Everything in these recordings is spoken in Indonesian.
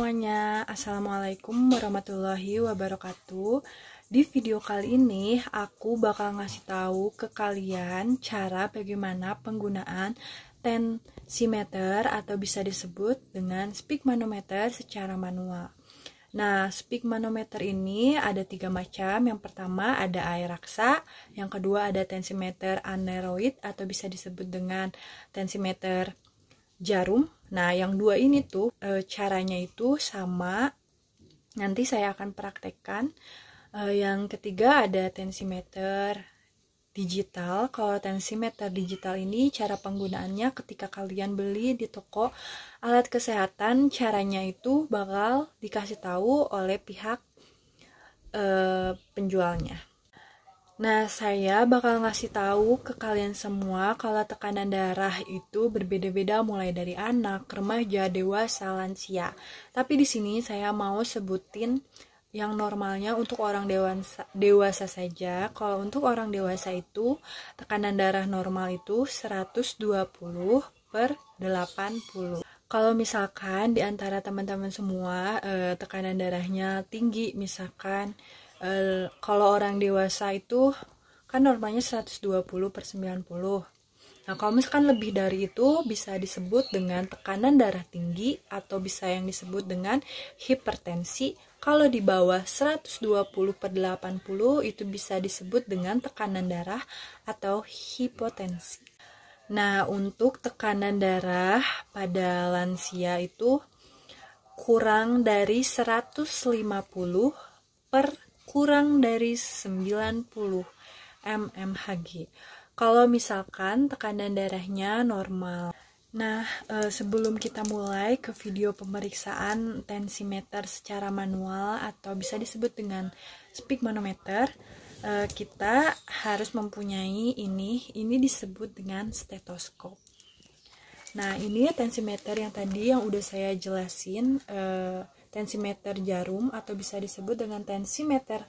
semuanya, Assalamualaikum warahmatullahi wabarakatuh. Di video kali ini aku bakal ngasih tahu ke kalian cara bagaimana penggunaan tensimeter atau bisa disebut dengan speak manometer secara manual. Nah, speak manometer ini ada 3 macam. Yang pertama ada air raksa, yang kedua ada tensimeter aneroid atau bisa disebut dengan tensimeter jarum. Nah, yang dua ini tuh caranya itu sama. Nanti saya akan praktekkan. Yang ketiga ada tensimeter digital. Kalau tensimeter digital ini cara penggunaannya ketika kalian beli di toko alat kesehatan, caranya itu bakal dikasih tahu oleh pihak penjualnya. Nah, saya bakal ngasih tahu ke kalian semua kalau tekanan darah itu berbeda-beda mulai dari anak, remaja, dewasa, lansia. Tapi di sini saya mau sebutin yang normalnya untuk orang dewasa saja. Kalau untuk orang dewasa itu tekanan darah normal itu 120/80. Kalau misalkan di antara teman-teman semua tekanan darahnya tinggi, misalkan kalau orang dewasa itu kan normalnya 120/90. Nah, kalau misalkan lebih dari itu bisa disebut dengan tekanan darah tinggi atau bisa yang disebut dengan hipertensi. Kalau di bawah 120/80 itu bisa disebut dengan tekanan darah atau hipotensi. Nah, untuk tekanan darah pada lansia itu kurang dari 150 per kurang dari 90 mmHg. Kalau misalkan tekanan darahnya normal. Nah, sebelum kita mulai ke video pemeriksaan tensimeter secara manual atau bisa disebut dengan speak manometer, kita harus mempunyai ini disebut dengan stetoskop. Nah, ini tensimeter yang tadi yang udah saya jelasin, tensimeter jarum atau bisa disebut dengan tensimeter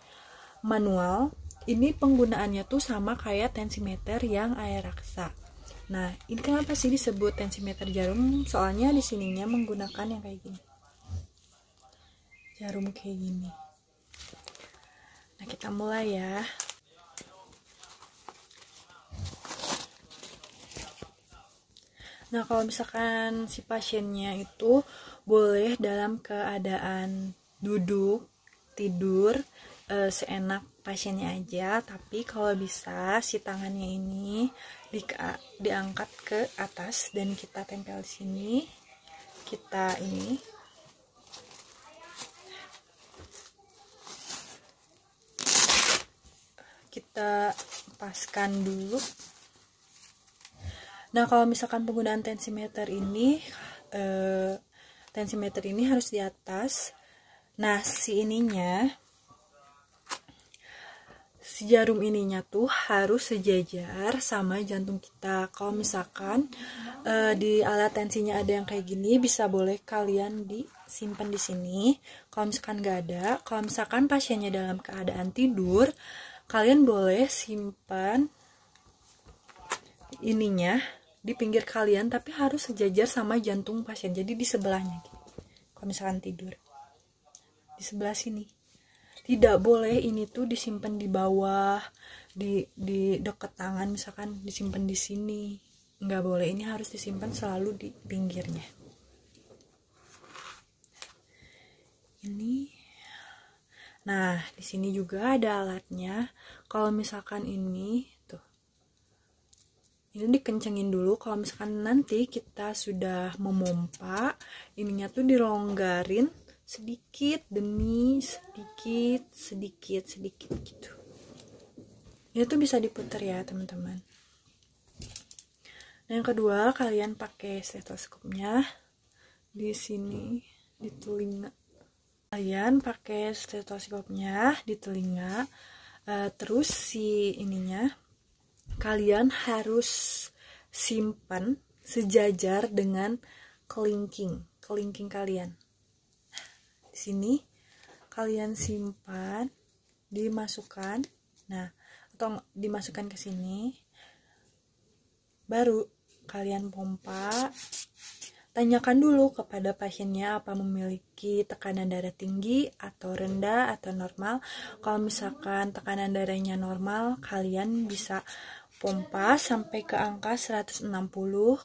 manual. Ini penggunaannya tuh sama kayak tensimeter yang air raksa. Nah, ini kenapa sih disebut tensimeter jarum? Soalnya di sininya menggunakan yang kayak gini. Jarum kayak gini. Nah, kita mulai ya. Nah, kalau misalkan si pasiennya itu boleh dalam keadaan duduk, tidur, seenak pasiennya aja. Tapi kalau bisa si tangannya ini diangkat ke atas dan kita tempel di sini. Kita paskan dulu. Nah, kalau misalkan penggunaan tensimeter ini harus di atas. Nah, si jarum ininya tuh harus sejajar sama jantung kita. Kalau misalkan di alat tensinya ada yang kayak gini, bisa boleh kalian disimpan di sini. Kalau misalkan nggak ada, kalau misalkan pasiennya dalam keadaan tidur, kalian boleh simpan ininya di pinggir kalian, tapi harus sejajar sama jantung pasien. Jadi di sebelahnya gitu. Kalau misalkan tidur di sebelah sini. Tidak boleh ini tuh disimpan di bawah, di dekat tangan, misalkan disimpan di sini. Nggak boleh, ini harus disimpan selalu di pinggirnya. Ini. Nah, di sini juga ada alatnya. Kalau misalkan ini dikencengin dulu. Kalau misalkan nanti kita sudah memompa, ininya tuh dilonggarin sedikit demi sedikit gitu. Ini tuh bisa diputar ya, teman-teman. Nah, yang kedua, kalian pakai stetoskopnya di sini di telinga. Kalian pakai stetoskopnya di telinga. Terus si ininya kalian harus simpan sejajar dengan kelingking kalian. Di sini kalian simpan, dimasukkan. Nah, atau dimasukkan ke sini. Baru kalian pompa. tanyakan dulu kepada pasiennya apa memiliki tekanan darah tinggi atau rendah atau normal. Kalau misalkan tekanan darahnya normal, kalian bisa pompa sampai ke angka 160.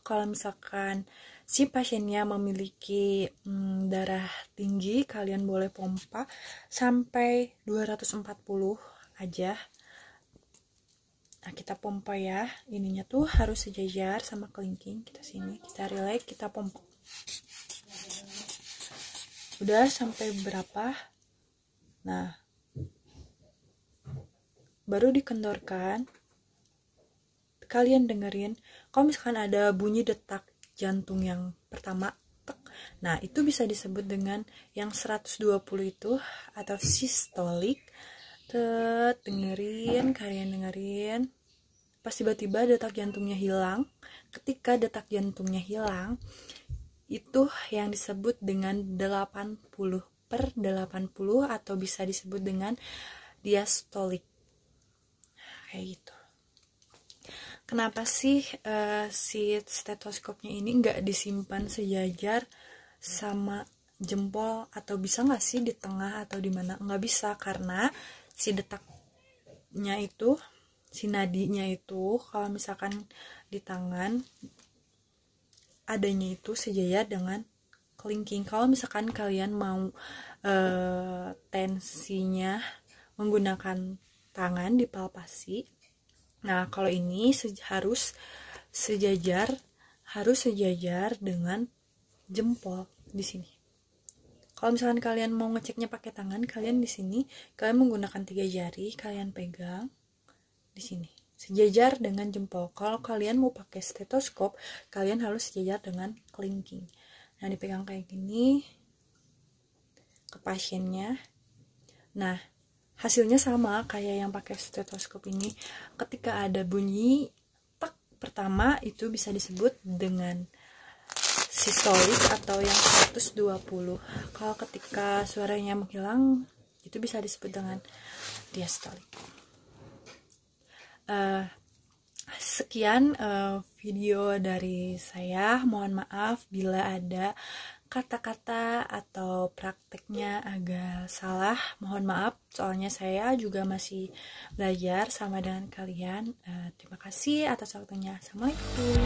Kalau misalkan si pasiennya memiliki darah tinggi, kalian boleh pompa sampai 240 aja. Nah, kita pompa ya, ininya tuh harus sejajar sama kelingking. Kita sini, kita relax, kita pompa. Udah sampai berapa? Nah, baru dikendorkan. Kalian dengerin, kalau misalkan ada bunyi detak jantung yang pertama, nah itu bisa disebut dengan yang 120 itu atau sistolik. Dengerin, kalian dengerin. Pas tiba-tiba detak jantungnya hilang. Ketika detak jantungnya hilang, itu yang disebut dengan 80/80 atau bisa disebut dengan diastolik. Kayak gitu. Kenapa sih si stetoskopnya ini nggak disimpan sejajar sama jempol, atau bisa nggak sih di tengah atau di mana? Nggak bisa, karena si detaknya itu, si nadinya itu kalau misalkan di tangan adanya itu sejajar dengan kelingking. Kalau misalkan kalian mau tensinya menggunakan tangan dipalpasi, nah kalau ini harus sejajar dengan jempol di sini. Kalau misalkan kalian mau ngeceknya pakai tangan, kalian di sini kalian menggunakan 3 jari, kalian pegang di sini sejajar dengan jempol. Kalau kalian mau pakai stetoskop, kalian harus sejajar dengan kelingking. Nah, dipegang kayak gini ke pasiennya. Nah, hasilnya sama kayak yang pakai stetoskop ini. Ketika ada bunyi tak pertama, itu bisa disebut dengan sistolik atau yang 120. Kalau ketika suaranya menghilang, itu bisa disebut dengan diastolik. Sekian video dari saya. Mohon maaf bila ada kata-kata atau prakteknya agak salah. Mohon maaf, soalnya saya juga masih belajar sama dengan kalian. Terima kasih atas waktunya. Assalamualaikum.